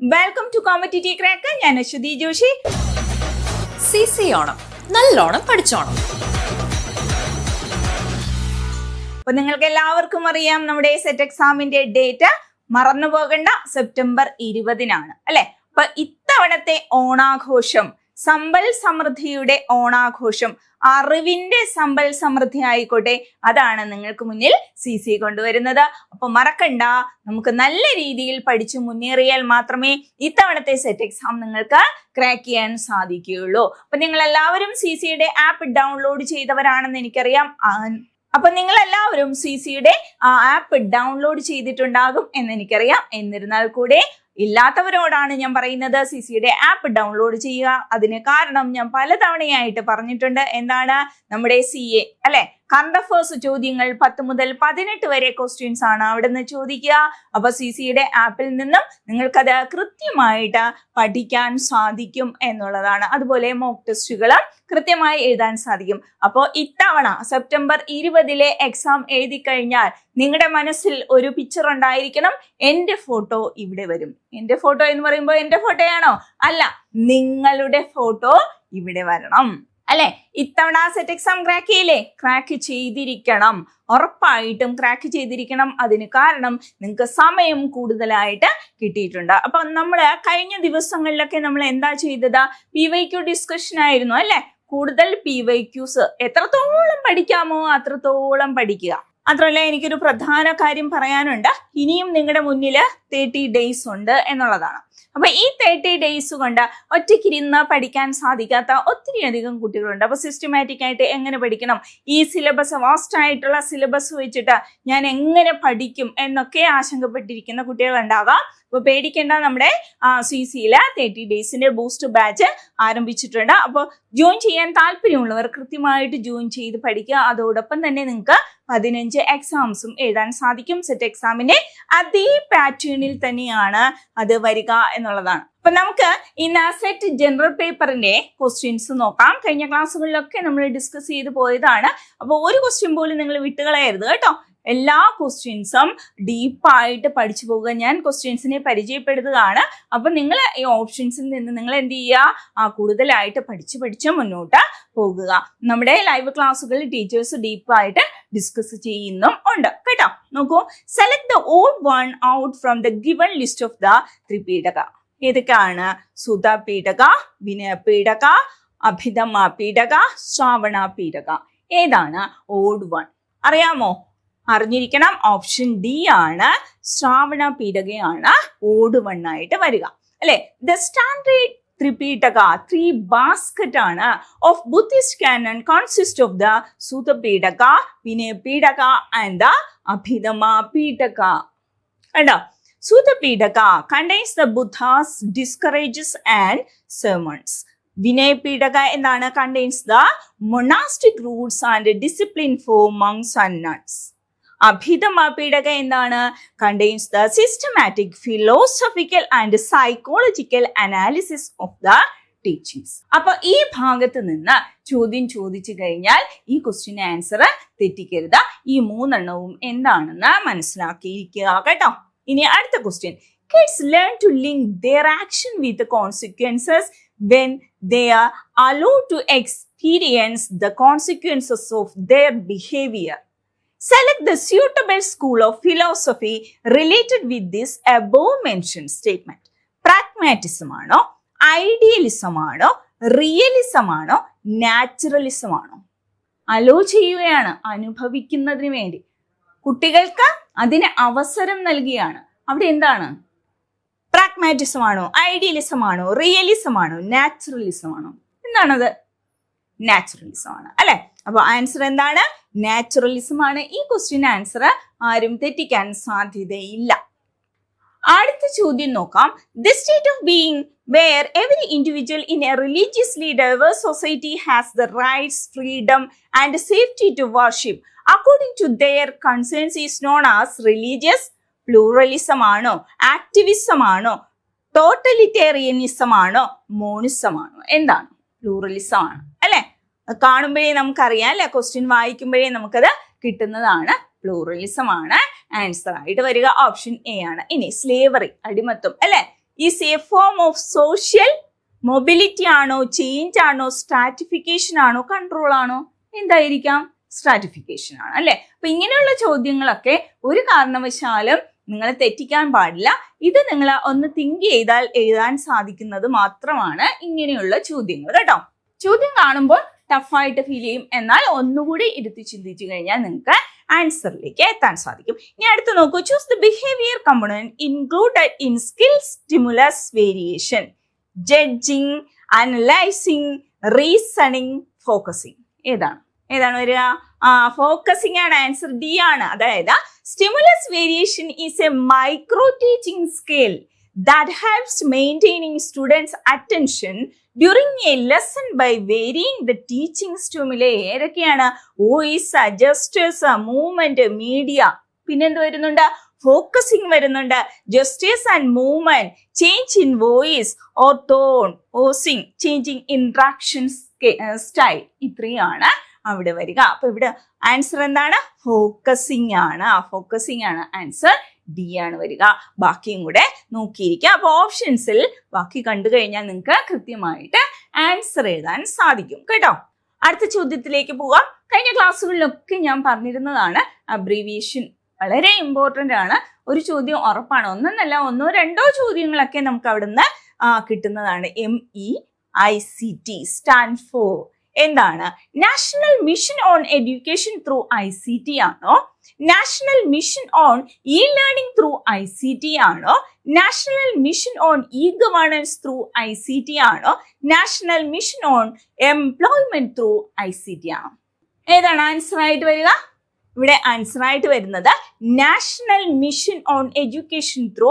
Welcome to competitive crack. ഞാൻ Aswathy Joshi. CC Onam നല്ലോണം പഠിച്ചോണം. അപ്പൊ നിങ്ങൾക്ക് എല്ലാവർക്കും അറിയാം നമ്മുടെ സെറ്റ് എക്സാമിന്റെ ഡേറ്റ് മറന്നു പോകണ്ട, സെപ്റ്റംബർ 20-നാണ് അല്ലെ. അപ്പൊ ഇത്തവണത്തെ ഓണാഘോഷം സമ്പൽ സമൃദ്ധിയുടെ ഓണാഘോഷം, അറിവിന്റെ സമ്പൽ സമൃദ്ധി ആയിക്കോട്ടെ, അതാണ് നിങ്ങൾക്ക് മുന്നിൽ CC കൊണ്ടുവരുന്നത്. അപ്പൊ മറക്കണ്ട, നമുക്ക് നല്ല രീതിയിൽ പഠിച്ചു മുന്നേറിയാൽ മാത്രമേ ഇത്തവണത്തെ സെറ്റ് എക്സാം നിങ്ങൾക്ക് ക്രാക്ക് ചെയ്യാൻ സാധിക്കുകയുള്ളൂ. അപ്പൊ നിങ്ങൾ എല്ലാവരും CCയുടെ ആപ്പ് ഡൗൺലോഡ് ചെയ്തവരാണെന്ന് എനിക്കറിയാം. അപ്പൊ നിങ്ങൾ എല്ലാവരും CCയുടെ ആപ്പ് ഡൗൺലോഡ് ചെയ്തിട്ടുണ്ടാകും എന്ന് എനിക്കറിയാം. എന്നിരുന്നാൽ കൂടെ ഇല്ലാത്തവരോടാണ് ഞാൻ പറയുന്നത്, CCയുടെ ആപ്പ് ഡൗൺലോഡ് ചെയ്യുക. അതിന് കാരണം ഞാൻ പലതവണയായിട്ട് പറഞ്ഞിട്ടുണ്ട്. എന്താണ്? നമ്മുടെ CA അല്ലെ, കറണ്ട് അഫേഴ്സ് ചോദ്യങ്ങൾ 10 മുതൽ 18 വരെ ക്വസ്റ്റ്യൻസ് ആണ് അവിടെ നിന്ന് ചോദിക്കുക. അപ്പൊ CCയുടെ ആപ്പിൽ നിന്നും നിങ്ങൾക്കത് കൃത്യമായിട്ട് പഠിക്കാൻ സാധിക്കും എന്നുള്ളതാണ്. അതുപോലെ മോക്ക് ടെസ്റ്റുകൾ കൃത്യമായി എഴുതാൻ സാധിക്കും. അപ്പോൾ ഇത്തവണ സെപ്റ്റംബർ 20 എക്സാം എഴുതി കഴിഞ്ഞാൽ നിങ്ങളുടെ മനസ്സിൽ ഒരു പിക്ചർ ഉണ്ടായിരിക്കണം. എന്റെ ഫോട്ടോ ഇവിടെ വരും. എന്റെ ഫോട്ടോ എന്ന് പറയുമ്പോൾ എന്റെ ഫോട്ടോയാണോ? അല്ല, നിങ്ങളുടെ ഫോട്ടോ ഇവിടെ വരണം അല്ലെ. ഇത്തവണ സെറ്റ് എക്സാം ക്രാക്ക് ചെയ്യില്ലേ? ക്രാക്ക് ചെയ്തിരിക്കണം, ഉറപ്പായിട്ടും ക്രാക്ക് ചെയ്തിരിക്കണം. അതിന് കാരണം നിങ്ങൾക്ക് സമയം കൂടുതലായിട്ട് കിട്ടിയിട്ടുണ്ട്. അപ്പൊ നമ്മള് കഴിഞ്ഞ ദിവസങ്ങളിലൊക്കെ നമ്മൾ എന്താ ചെയ്തത്? PYQ ഡിസ്കഷൻ ആയിരുന്നു അല്ലെ. കൂടുതൽ PYQs എത്രത്തോളം പഠിക്കാമോ അത്രത്തോളം പഠിക്കുക. മാത്രമല്ല, എനിക്കൊരു പ്രധാന കാര്യം പറയാനുണ്ട്. ഇനിയും നിങ്ങളുടെ മുന്നിൽ 30 ഡേയ്സ് ഉണ്ട് എന്നുള്ളതാണ്. അപ്പൊ ഈ 30 ഡേയ്സ് കൊണ്ട് ഒറ്റയ്ക്കിരുന്ന് പഠിക്കാൻ സാധിക്കാത്ത ഒത്തിരി അധികം കുട്ടികളുണ്ട്. അപ്പൊ സിസ്റ്റമാറ്റിക് ആയിട്ട് എങ്ങനെ പഠിക്കണം, ഈ സിലബസ് വാസ്റ്റ് ആയിട്ടുള്ള സിലബസ് വെച്ചിട്ട് ഞാൻ എങ്ങനെ പഠിക്കും എന്നൊക്കെ ആശങ്കപ്പെട്ടിരിക്കുന്ന കുട്ടികളുണ്ടാകാം. അപ്പൊ പേടിക്കേണ്ട, നമ്മുടെ CCയില് 30 ഡേയ്സിന്റെ ബൂസ്റ്റ് ബാച്ച് ആരംഭിച്ചിട്ടുണ്ട്. അപ്പോൾ ജോയിൻ ചെയ്യാൻ താല്പര്യമുള്ളവർ കൃത്യമായിട്ട് ജോയിൻ ചെയ്ത് പഠിക്കുക. അതോടൊപ്പം തന്നെ നിങ്ങൾക്ക് 15 എക്സാംസും എഴുതാൻ സാധിക്കും. സെറ്റ് എക്സാമിന്റെ അതേ പാറ്റേണിൽ തന്നെയാണ് അത് വരിക എന്നുള്ളതാണ്. അപ്പൊ നമുക്ക് ഇന്ന് സെറ്റ് ജനറൽ പേപ്പറിന്റെ ക്വസ്റ്റ്യൻസ് നോക്കാം. കഴിഞ്ഞ ക്ലാസ്സുകളിലൊക്കെ നമ്മൾ ഡിസ്കസ് ചെയ്ത് പോയതാണ്. അപ്പൊ ഒരു ക്വസ്റ്റ്യൻ പോലും നിങ്ങൾ വിട്ടുകളയരുത് കേട്ടോ. എല്ലാ ക്വസ്റ്റ്യൻസും ഡീപ്പായിട്ട് പഠിച്ചു പോകുക. ഞാൻ ക്വസ്റ്റ്യൻസിനെ പരിചയപ്പെടുത്തുകയാണ്. അപ്പൊ നിങ്ങൾ ഈ ഓപ്ഷൻസിൽ നിന്ന് നിങ്ങൾ എന്ത് ചെയ്യുക? കൂടുതലായിട്ട് പഠിച്ച് മുന്നോട്ട് പോകുക. നമ്മുടെ ലൈവ് ക്ലാസ്സുകളിൽ ടീച്ചേഴ്സ് ഡീപ്പായിട്ട് ഡിസ്കസ് ചെയ്യുന്നും ഉണ്ട് കേട്ടോ. നോക്കൂ, select the odd one out from the given list of the Tripitaka. ഏതൊക്കെയാണ്? സുധപീഠക, വിനയപീഠക, അഭിധമപീഠക, ശ്രാവണപീഠക. ഏതാണ് ഓഡ് വൺ? അറിയാമോ? അറിഞ്ഞിരിക്കണം. ഓപ്ഷൻ D ആണ്, ശ്രാവണ പീഠകയാണ് ഓഡ് വൺ ആയിട്ട് വരിക അല്ലെ. ദ സ്റ്റാൻഡേർഡ് ത്രിപീഠക, 3 basket ആണ് of Buddhist canon consist of the Suttapitaka, Vinayapitaka and the Abhidhammapitaka. കണ്ടോ? Suttapitaka contains the Buddha's discourages and sermons. വിനയപീഠക എന്താണ്? contains the monastic rules and discipline for monks and nuns. അഭിധമപീഠക എന്താണ്? contains the systematic philosophical and psychological analysis of the teachings. അപ്പൊ ഈ ഭാഗത്ത് നിന്ന് ചോദ്യം ചോദിച്ചു കഴിഞ്ഞാൽ ഈ ക്വസ്റ്റ്യൻ ആൻസർ തെറ്റിക്കരുത്. ഈ 3 എണ്ണവും എന്താണെന്ന് മനസ്സിലാക്കിയിരിക്കുക കേട്ടോ. ഇനി അടുത്ത question. Kids learn to link their action with the consequences when they are allowed to experience the consequences of their behavior. Select the suitable school of philosophy related with this above mentioned statement. Pragmatism ആണോ, idealism ആണോ, realism ആണോ, naturalism ആണോ? Hello ചെയ്യുകയാണ് അനുഭവിക്കുന്നതിന് വേണ്ടി. കുട്ടികൾക്ക് അതിന് അവസരം നൽകിയാണ്. അവിടെ എന്താണ്? പ്രാഗ്മാറ്റിസം ആണോ, ഐഡിയലിസം ആണോ, റിയലിസം ആണോ, നാച്ചുറലിസം ആണോ? എന്താണത്? നാച്ചുറലിസം ആണ് അല്ലെ. അപ്പൊ ആൻസർ എന്താണ്? നാച്ചുറലിസം ആണ്. ഈ ക്വസ്റ്റ്യൻ ആൻസർ ആരും തെറ്റിക്കാൻ സാധ്യതയില്ല. അടുത്ത ചോദ്യം നോക്കാം. The state of being where every individual in a religiously diverse society has the rights, freedom and safety to worship according to their concerns is known as religious pluralism ആണോ, activism ആണോ, ടോട്ടലിറ്റേറിയനിസം ആണോ, monism ആണോ? എന്താണ്? Pluralism ആണ് അല്ലെ. കാണുമ്പോഴേ നമുക്കറിയാം അല്ലെ, ക്വസ്റ്റ്യൻ വായിക്കുമ്പോഴേ നമുക്കത് കിട്ടുന്നതാണ്. പ്ലൂറലിസം ആണ് ആൻസർ ആയിട്ട് വരിക. ഓപ്ഷൻ A ആണ്. ഇനി സ്ലേവറി, അടിമത്വം അല്ലെ. Is A form of social mobility ആണോ, ചേഞ്ച് ആണോ, സ്ട്രാറ്റിഫിക്കേഷൻ ആണോ, കൺട്രോൾ ആണോ? എന്തായിരിക്കാം? സ്ട്രാറ്റിഫിക്കേഷൻ ആണ് അല്ലെ. അപ്പൊ ഇങ്ങനെയുള്ള ചോദ്യങ്ങളൊക്കെ ഒരു കാരണവശാലും നിങ്ങൾ തെറ്റിക്കാൻ പാടില്ല. ഇത് നിങ്ങൾ ഒന്ന് തിങ്ക് ചെയ്താൽ എഴുതാൻ സാധിക്കുന്നത് മാത്രമാണ് ഇങ്ങനെയുള്ള ചോദ്യങ്ങൾ കേട്ടോ. ചോദ്യം കാണുമ്പോൾ ടഫായിട്ട് ഫീൽ ചെയ്യും, എന്നാൽ ഒന്നുകൂടി ഇരുത്തി ചിന്തിച്ചു കഴിഞ്ഞാൽ നിങ്ങൾക്ക് ആൻസറിലേക്ക് എത്താൻ സാധിക്കും. ഇനി അടുത്ത് നോക്കൂ. Choose the behaviour component included in skill stimulus variation, judging, analysing, reasoning, focusing. ഏതാണ് വരിക? ഫോക്കസിങ് ആണ്. ആൻസർ ഡി ആണ്. അതായത് stimulus variation is A micro teaching skill that helps maintaining students' attention during a lesson by varying the teaching stimuli. ഏതൊക്കെയാണ്? Voice, gestures, movement, media. പിന്നെന്ത് വരുന്നുണ്ട്? Focusing വരുന്നുണ്ട്. Gestures and movement, change in voice or tone, pausing, changing interaction style. ഇത്രയാണ് അവിടെ വരിക. അപ്പൊ ഇവിടെ answer എന്താണ്? ഫോക്കസിങ് ആണ്. ഫോക്കസിങ് ആണ് ആൻസർ. ഡി ആണ് വരിക. ബാക്കിയും കൂടെ നോക്കിയിരിക്കുക. അപ്പൊ ഓപ്ഷൻസിൽ ബാക്കി കണ്ടു കഴിഞ്ഞാൽ നിങ്ങൾക്ക് കൃത്യമായിട്ട് ആൻസർ എഴുതാൻ സാധിക്കും കേട്ടോ. അടുത്ത ചോദ്യത്തിലേക്ക് പോവാം. കഴിഞ്ഞ ക്ലാസ്സുകളിലൊക്കെ ഞാൻ പറഞ്ഞിരുന്നതാണ് അബ്രീവിയേഷൻ വളരെ ഇമ്പോർട്ടന്റ് ആണ്. ഒരു ചോദ്യം ഉറപ്പാണ്. ഒന്നല്ല, ഒന്നോ രണ്ടോ ചോദ്യങ്ങളൊക്കെ നമുക്ക് അവിടുന്ന് കിട്ടുന്നതാണ്. MEICT സ്റ്റാൻഡ് ഫോർ എന്താണ്? National mission on education through ICT ആണോ? National mission on E learning through ICT ആണോ? National mission on E governance through ICT ആണോ? National mission on employment through ICT ആണോ? ഏതാണ് ആൻസർ ആയിട്ട് വരിക? ഇവിടെ ആൻസർ ആയിട്ട് വരുന്നത് national mission on education through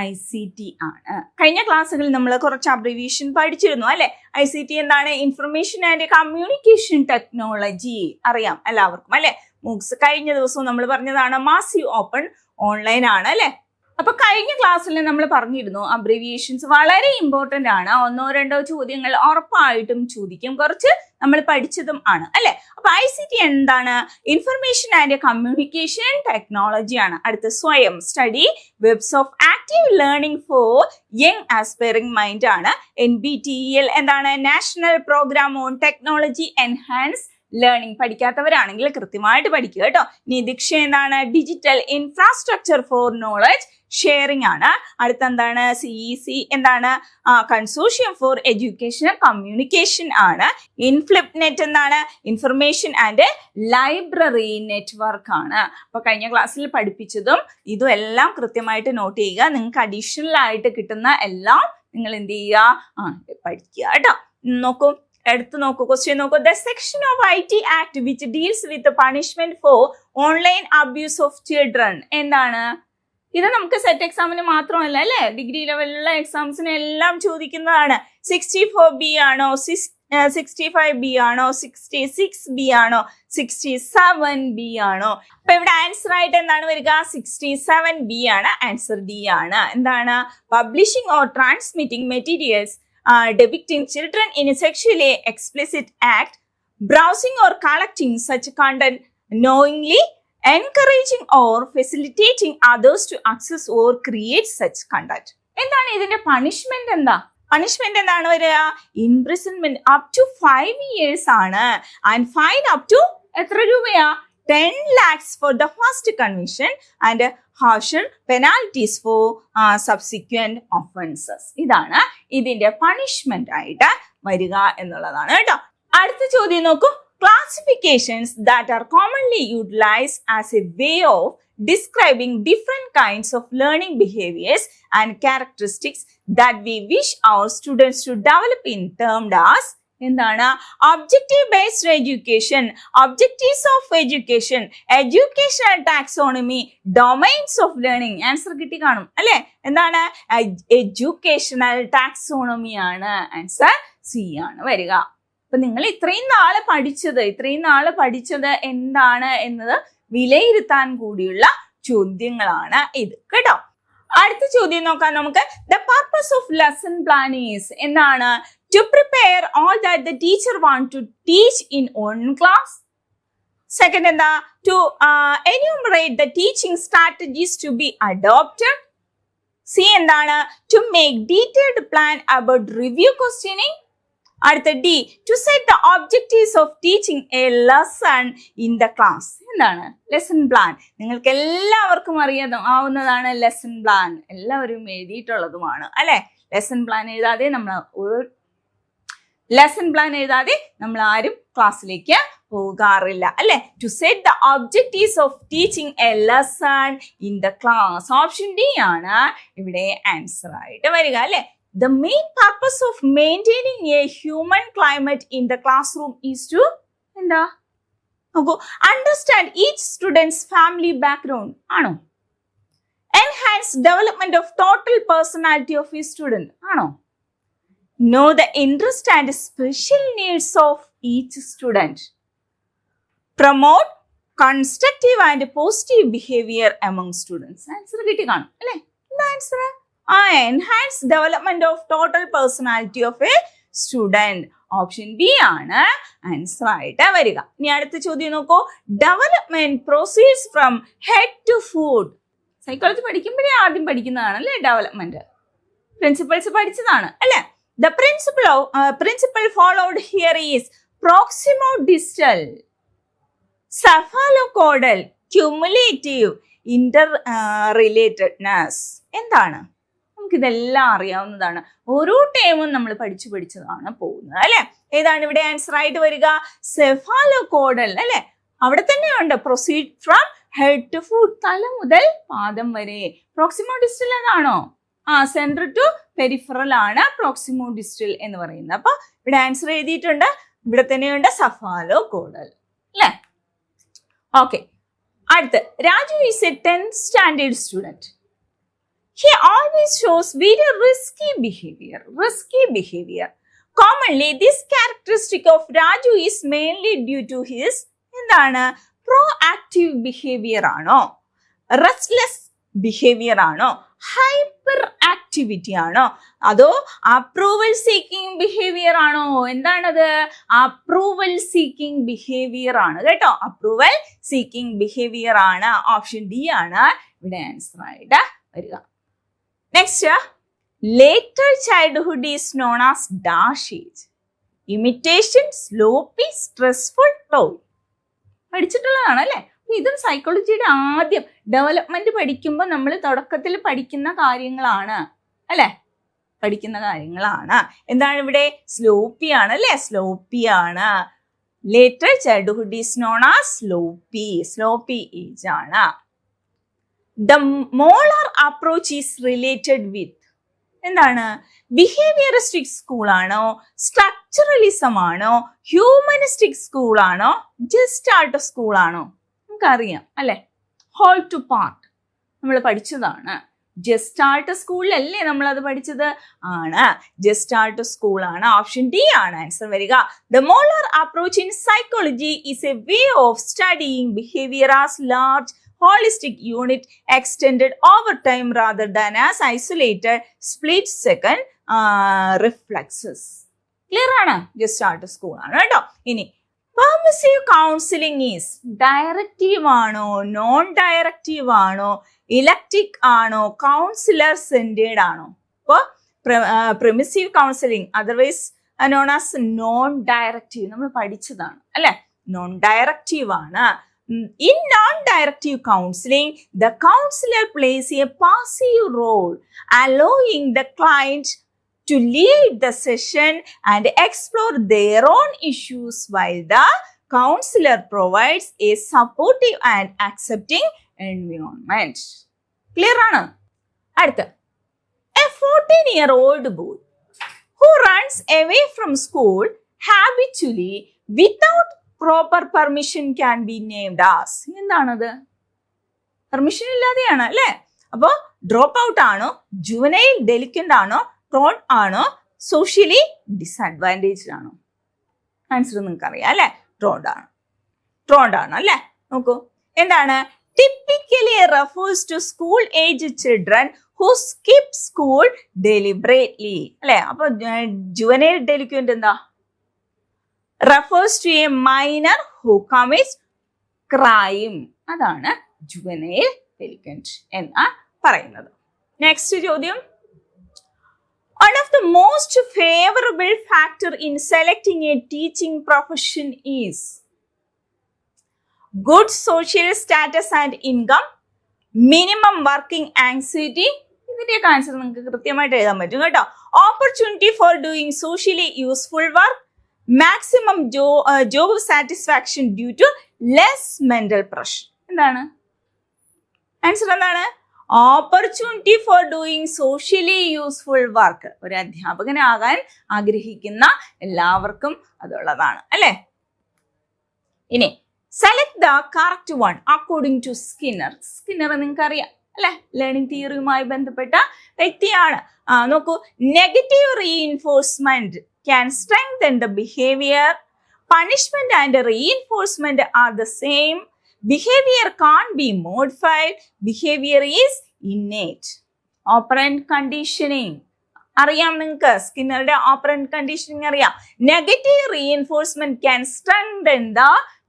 ICT ആണ്. കഴിഞ്ഞ ക്ലാസ്സുകളിൽ നമ്മൾ കുറച്ച് അബ്രിവിയേഷൻ പഠിച്ചിരുന്നു അല്ലെ. ICT എന്താണ്? Information and communication technology. അറിയാം എല്ലാവർക്കും അല്ലെ. മൂക്സ് കഴിഞ്ഞ ദിവസവും നമ്മൾ പറഞ്ഞതാണ്. മാസീവ് ഓപ്പൺ ഓൺലൈൻ ആണ് അല്ലെ. അപ്പൊ കഴിഞ്ഞ ക്ലാസ്സിൽ നമ്മൾ പറഞ്ഞിരുന്നു അബ്രിവിയേഷൻസ് വളരെ ഇമ്പോർട്ടന്റ് ആണ്. ഒന്നോ രണ്ടോ ചോദ്യങ്ങൾ ഉറപ്പായിട്ടും ചോദിക്കും. കുറച്ച് നമ്മൾ പഠിച്ചതും ആണ് അല്ലെ. അപ്പൊ ICT എന്താണ്? ഇൻഫർമേഷൻ ആൻഡ് കമ്മ്യൂണിക്കേഷൻ ടെക്നോളജി ആണ്. അടുത്ത Swayam study webs of active learning for young aspiring mind ആണ്. NBTEL എന്താണ്? National programme on technology enhance learning. പഠിക്കാത്തവരാണെങ്കിൽ കൃത്യമായിട്ട് പഠിക്കുക കേട്ടോ. നിദീക്ഷ എന്താണ്? Digital infrastructure for knowledge sharing ആണ്. അടുത്ത എന്താണ്? CEC എന്താണ്? കൺസോർഷ്യം ഫോർ എഡ്യൂക്കേഷണൽ കമ്മ്യൂണിക്കേഷൻ ആണ്. ഇൻഫ്ലിപ്നെറ്റ് എന്താണ്? ഇൻഫർമേഷൻ ആൻഡ് ലൈബ്രറി നെറ്റ്വർക്ക് ആണ്. അപ്പൊ കഴിഞ്ഞ ക്ലാസ്സിൽ പഠിപ്പിച്ചതും ഇതും എല്ലാം കൃത്യമായിട്ട് നോട്ട് ചെയ്യുക. നിങ്ങൾക്ക് അഡീഷണൽ ആയിട്ട് കിട്ടുന്ന എല്ലാം നിങ്ങൾ എന്ത് ചെയ്യുക? പഠിക്കുക കേട്ടോ. നോക്കൂ, എടുത്ത് നോക്കൂ, ക്വസ്റ്റ്യൻ നോക്കൂ. The section of IT act which deals with punishment for online abuse of children എന്താണ്? ഇത് നമുക്ക് സെറ്റ് എക്സാമിന് മാത്രമല്ല അല്ലെ, ഡിഗ്രി ലെവലിലുള്ള എക്സാംസിന് എല്ലാം ചോദിക്കുന്നതാണ്. 64B ആണോ, 65B ആണോ, 66B ആണോ, 67B ആണോ? അപ്പൊ ഇവിടെ ആൻസർ ആയിട്ട് എന്താണ് വരിക? 67B ആണ്. ആൻസർ ഡി ആണ്. എന്താണ്? Publishing or transmitting materials depicting children in a sexually explicit act, browsing or collecting such content knowingly, encouraging or facilitating others to access or create such content. എന്താണ് ഇതിന്റെ punishment? Punishment എന്താണ് വരിക? Imprisonment up to 5 years ആണ്. And fine up to എത്ര രൂപയാ? 10 lakhs for the first conviction and harsher penalties for subsequent offenses. ഇതാണ് ഇതിന്റെ punishment ആയിട്ട് വരിക എന്നുള്ളതാണ് കേട്ടോ. അടുത്ത ചോദ്യം നോക്കൂ. Classifications that are commonly utilized as a way of describing different kinds of learning behaviors and characteristics that we wish our students to develop in termed as എന്താണ്? Objective based education, objectives of education, educational taxonomy, domains of learning. Answer കിട്ടി കാണും അല്ലെ. എന്താണ്? Educational taxonomy ആണ്. Answer C ആണ് വരിക. അപ്പൊ നിങ്ങൾ ഇത്രയും നാള് പഠിച്ചത് എന്താണ് എന്നത് വിലയിരുത്താൻ കൂടിയുള്ള ചോദ്യങ്ങളാണ് ഇത് കേട്ടോ. അടുത്ത ചോദ്യം നോക്കാം നമുക്ക്. The purpose of lesson plan is എന്താണ്? To prepare all that the teacher want to teach in one class. Second എന്താ? To enumerate the teaching strategies to be adopted. C എന്താണ്? To make detailed plan about review questioning. അടുത്ത D, to set the objectives of teaching a lesson in the class. എന്താണ് lesson plan? നിങ്ങൾക്ക് എല്ലാവർക്കും ആവുന്നതാണ് lesson plan, എല്ലാവരും എഴുതിയിട്ടുള്ളതുമാണ് അല്ലെ. Lesson plan എഴുതാതെ നമ്മൾ ആരും ക്ലാസ്സിലേക്ക് പോകാറില്ല അല്ലെ. To set the objectives of teaching a lesson in the class. Option D ആണ് ഇവിടെ ആൻസർ ആയിട്ട് വരിക അല്ലെ. The main purpose of maintaining a human climate in the classroom is to എന്താ നോക്കൂ, understand each student's family background ആണോ? Enhance development of total personality of a student ആണോ? Know the interest and special needs of each student. Promote constructive and positive behavior among students. Answer കിട്ടി കാണും അല്ലേ? എന്താ answer? enhance development of total personality of a student. Option B ആണ് answer ആയിട്ട് വരിക. ഇനി അടുത്ത ചോദ്യം നോക്കൂ. Development proceeds from head to foot. Psychology പഠിക്കുമ്പോഴേ ആദ്യം പഠിക്കുന്നതാണ് അല്ലേ ഡെവലപ്മെന്റ്. പ്രിൻസിപ്പൾസ് പഠിച്ചതാണ് അല്ലെ. The principle followed here is proximodistal, cephalocaudal, cumulative, inter relatedness. എന്താണ്? നമുക്കിതെല്ലാം അറിയാവുന്നതാണ്. ഓരോ ടേമും നമ്മൾ പഠിച്ചതാണ് പോകുന്നത് അല്ലെ. ഏതാണ് ഇവിടെ ആൻസർ ആയിട്ട് വരിക? സെഫാലോകോഡൽ അല്ലെ. അവിടെ തന്നെയുണ്ട് proceed from head to foot, തല മുതൽ പാദം വരെ. പ്രോക്സിമോഡിസ്റ്റൽ അതാണോ? സെൻട്രൽ ടു പെരിഫറൽ ആണ് പ്രോക്സിമോഡിസ്റ്റൽ എന്ന് പറയുന്നത്. അപ്പൊ ഇവിടെ ആൻസർ എഴുതിയിട്ടുണ്ട്. ഇവിടെ തന്നെയുണ്ട് സെഫാലോകോഡൽ അല്ലെ. ഓക്കെ, അടുത്ത് Raju is A 10th standard student. He always shows very risky behavior. Commonly, this characteristic of Raju is mainly due to his എന്താണ്? proactive behavior ആണോ? restless behavior ആണോ? ഹൈപ്പർ ആക്ടിവിറ്റി ആണോ? അതോ അപ്രൂവൽ സീക്കിംഗ് ബിഹേവിയർ ആണോ? എന്താണത്? Approval seeking behaviour ആണ് കേട്ടോ. Approval seeking behaviour ആണ്. ഓപ്ഷൻ ഡി ആണ് ഇവിടെ ആൻസർ ആയിട്ട് വരിക. Next, later childhood is known as dash age. Imitation, sloppy, stressful, toy. പഠിച്ചിട്ടുള്ളതാണ് അല്ലേ. ഇതും സൈക്കോളജിയുടെ ആദ്യം ഡെവലപ്മെന്റ് പഠിക്കുമ്പോൾ നമ്മൾ തുടക്കത്തിൽ പഠിക്കുന്ന കാര്യങ്ങളാണ് അല്ലെ. എന്താണ് ഇവിടെ? സ്ലോപ്പി ആണ് അല്ലെ. സ്ലോപ്പി ആണ്. Later childhood is known as sloppy age ആണ്. The molar approach is related with എന്താണ്? ബിഹേവിയറിസ്റ്റിക് സ്കൂൾ ആണോ? സ്ട്രക്ചറലിസം ആണോ? ഹ്യൂമനിസ്റ്റിക് സ്കൂൾ ആണോ? ജസ്റ്റാൾട്ട് സ്കൂൾ ആണോ? നമുക്കറിയാം അല്ലെ. ഹോൾ ടു പാർട്ട് നമ്മൾ പഠിച്ചതാണ്. ജസ്റ്റാൾട്ട് സ്കൂളിലല്ലേ നമ്മൾ അത് പഠിച്ചത്? ആണ്. ജസ്റ്റാൾട്ട് സ്കൂൾ ആണ്. ഓപ്ഷൻ ഡി ആണ് ആൻസർ വരിക. The molar approach in psychology is a way of studying behavior as large holistic unit extended over time rather than as isolated split second reflexes. Clear ആണ്? Gestalt school ആണ് കേട്ടോ. ഇനി permissive counselling is directive ആണോ? Non directive ആണോ? Electric ആണോ? Councillor centred ആണോ? അപ്പോൾ permissive counselling otherwise known as non directive നമ്മൾ പഠിച്ചതാണ് അല്ലെ. നോൺ ഡയറക്റ്റീവ് ആണ്. In non-directive counseling, the counselor plays a passive role, allowing the client to lead the session and explore their own issues while the counselor provides a supportive and accepting environment. Clear ആണ്? അടുത്ത, a 14-year-old boy who runs away from school habitually without proper permission can be named as. എന്താണത്? Permission ഇല്ലാതെയാണ് അല്ലെ. അപ്പോ drop out ആണോ? Juvenile delinquent ആണോ? Truant ആണോ? Socially disadvantaged ആണോ? ആൻസർ നിങ്ങൾക്ക് അറിയാം അല്ലെ. ട്രോണ്ട് ആണ് അല്ലെ. നോക്കൂ എന്താണ്? Typically refers to school age children who skip school deliberately അല്ലെ. അപ്പൊ ജുവനൈൽ ഡെലിക്വന്റ് എന്താ? refers to a minor who commits crime. അതാണ് juvenile delinquent എന്ന് പറയുന്നത്. നെക്സ്റ്റ് ചോദ്യം. One of the most favorable factor in selecting a teaching profession is good social status and income, minimum working anxiety. ഇതിന്റെയൊക്കെ answer നിങ്ങൾക്ക് കൃത്യമായിട്ട് എഴുതാൻ പറ്റും കേട്ടോ. Opportunity for doing socially useful work, maximum job satisfaction due to less mental pressure. എന്താണ് answer? എന്താണ്? Opportunity for doing socially useful work. ഒരു അധ്യാപകനാകാൻ ആഗ്രഹിക്കുന്ന എല്ലാവർക്കും അതുള്ളതാണ് അല്ലെ. ഇനി select the correct one according to Skinner. Skinner നിങ്ങൾക്ക് അറിയാം അല്ലെ, ലേണിംഗ് തിയറിയുമായി ബന്ധപ്പെട്ട വ്യക്തിയാണ്. നോക്കൂ, negative reinforcement can strengthen the behaviour, punishment and reinforcement are the same, behavior can't be modified, behavior is innate. operant conditioning അറിയാം നിങ്ങൾക്ക്, സ്കിന്നറുടെ ഓപ്പറന്റ് കണ്ടീഷനിങ് അറിയാം. Negative reinforcement can strengthen the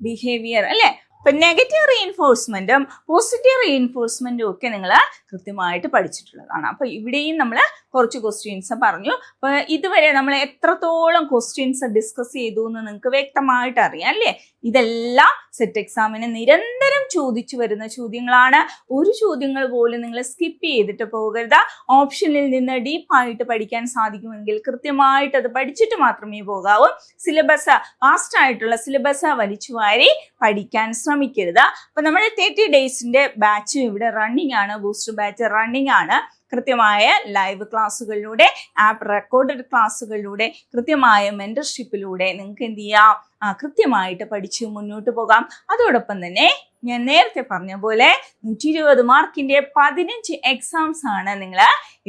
behaviour അല്ലെ. അപ്പൊ നെഗറ്റീവ് റീഇൻഫോഴ്സ്മെന്റും പോസിറ്റീവ് റീഇൻഫോഴ്സ്മെന്റും ഒക്കെ നിങ്ങൾ കൃത്യമായിട്ട് പഠിച്ചിട്ടുള്ളതാണ്. അപ്പൊ ഇവിടെയും നമ്മൾ കുറച്ച് ക്വസ്റ്റ്യൻസ് പറഞ്ഞു. അപ്പൊ ഇതുവരെ നമ്മൾ എത്രത്തോളം ക്വസ്റ്റ്യൻസ് ഡിസ്കസ് ചെയ്തു എന്ന് നിങ്ങൾക്ക് വ്യക്തമായിട്ട് അറിയാം അല്ലേ. ഇതെല്ലാം സെറ്റ് എക്സാമിന് നിരന്തരം ചോദിച്ചു വരുന്ന ചോദ്യങ്ങളാണ്. ഒരു ചോദ്യങ്ങൾ പോലും നിങ്ങൾ സ്കിപ്പ് ചെയ്തിട്ട് പോകരുത്. ഓപ്ഷനിൽ നിന്ന് ഡീപ്പായിട്ട് പഠിക്കാൻ സാധിക്കുമെങ്കിൽ കൃത്യമായിട്ട് അത് പഠിച്ചിട്ട് മാത്രമേ പോകാവൂ. സിലബസ് ഫാസ്റ്റ് ആയിട്ടുള്ള സിലബസ് വലിച്ചുവാരി പഠിക്കാൻ ശ്രമിക്കരുത്. അപ്പൊ നമ്മുടെ 30 ഡേയ്സിന്റെ ബാച്ച് ഇവിടെ റണ്ണിങ് ആണ്, ബൂസ്റ്റർ ബാച്ച് റണ്ണിങ് ആണ്. കൃത്യമായ ലൈവ് ക്ലാസ്സുകളിലൂടെ, ആപ്പ് റെക്കോർഡഡ് ക്ലാസ്സുകളിലൂടെ, കൃത്യമായ മെന്റർഷിപ്പിലൂടെ നിങ്ങൾക്ക് എന്ത് ചെയ്യാം, കൃത്യമായിട്ട് പഠിച്ച് മുന്നോട്ട് പോകാം. അതോടൊപ്പം തന്നെ ഞാൻ നേരത്തെ പറഞ്ഞ പോലെ 120 മാർക്കിന്റെ 15 എക്സാംസ് ആണ് നിങ്ങൾ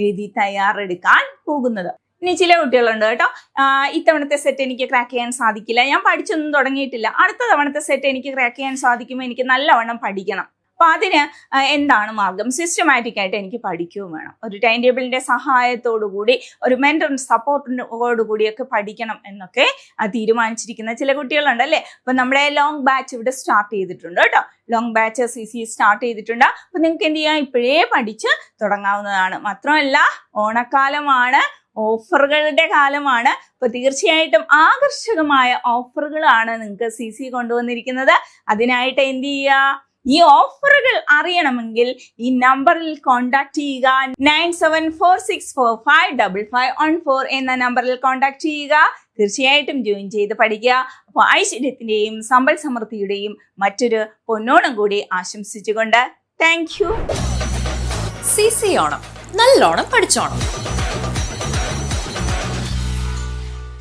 എഴുതി തയ്യാറെടുക്കാൻ പോകുന്നത്. ഇനി ചില കുട്ടികളുണ്ട് കേട്ടോ, ഇത്തവണത്തെ സെറ്റ് എനിക്ക് ക്രാക്ക് ചെയ്യാൻ സാധിക്കില്ല, ഞാൻ പഠിച്ചൊന്നും തുടങ്ങിയിട്ടില്ല, അടുത്ത തവണത്തെ സെറ്റ് എനിക്ക് ക്രാക്ക് ചെയ്യാൻ സാധിക്കുമ്പോൾ എനിക്ക് നല്ലവണ്ണം പഠിക്കണം. അപ്പൊ അതിന് എന്താണ് മാർഗം? സിസ്റ്റമാറ്റിക് ആയിട്ട് എനിക്ക് പഠിക്കുകയും വേണം. ഒരു ടൈം ടേബിളിന്റെ സഹായത്തോടു കൂടി, ഒരു മെന്റർ സപ്പോർട്ടിനോട് കൂടിയൊക്കെ പഠിക്കണം എന്നൊക്കെ തീരുമാനിച്ചിരിക്കുന്ന ചില കുട്ടികളുണ്ട് അല്ലേ. അപ്പൊ നമ്മുടെ ലോങ് ബാച്ച് ഇവിടെ സ്റ്റാർട്ട് ചെയ്തിട്ടുണ്ട് കേട്ടോ. ലോങ് ബാച്ച് CC സ്റ്റാർട്ട് ചെയ്തിട്ടുണ്ട്. അപ്പൊ നിങ്ങൾക്ക് എന്ത് ചെയ്യാം, ഇപ്പോഴേ പഠിച്ച് തുടങ്ങാവുന്നതാണ്. മാത്രമല്ല ഓണക്കാലമാണ്, ഓഫറുകളുടെ കാലമാണ്. അപ്പൊ തീർച്ചയായിട്ടും ആകർഷകമായ ഓഫറുകളാണ് നിങ്ങൾക്ക് CC കൊണ്ടുവന്നിരിക്കുന്നത്. അതിനായിട്ട് എന്ത് ചെയ്യുക, ഈ ഓഫറുകൾ അറിയണമെങ്കിൽ ഈ നമ്പറിൽ കോൺടാക്ട് ചെയ്യുക. 9746455514 എന്ന നമ്പറിൽ കോൺടാക്ട് ചെയ്യുക. തീർച്ചയായിട്ടും ജോയിൻ ചെയ്ത് പഠിക്കുക. അപ്പോൾ ഐശ്വര്യത്തിന്റെയും സമ്പൽ സമൃദ്ധിയുടെയും മറ്റൊരു പൊന്നോണം കൂടി ആശംസിച്ചുകൊണ്ട് താങ്ക് യു. CC ഓണം, നല്ലോണം പഠിച്ചോണം.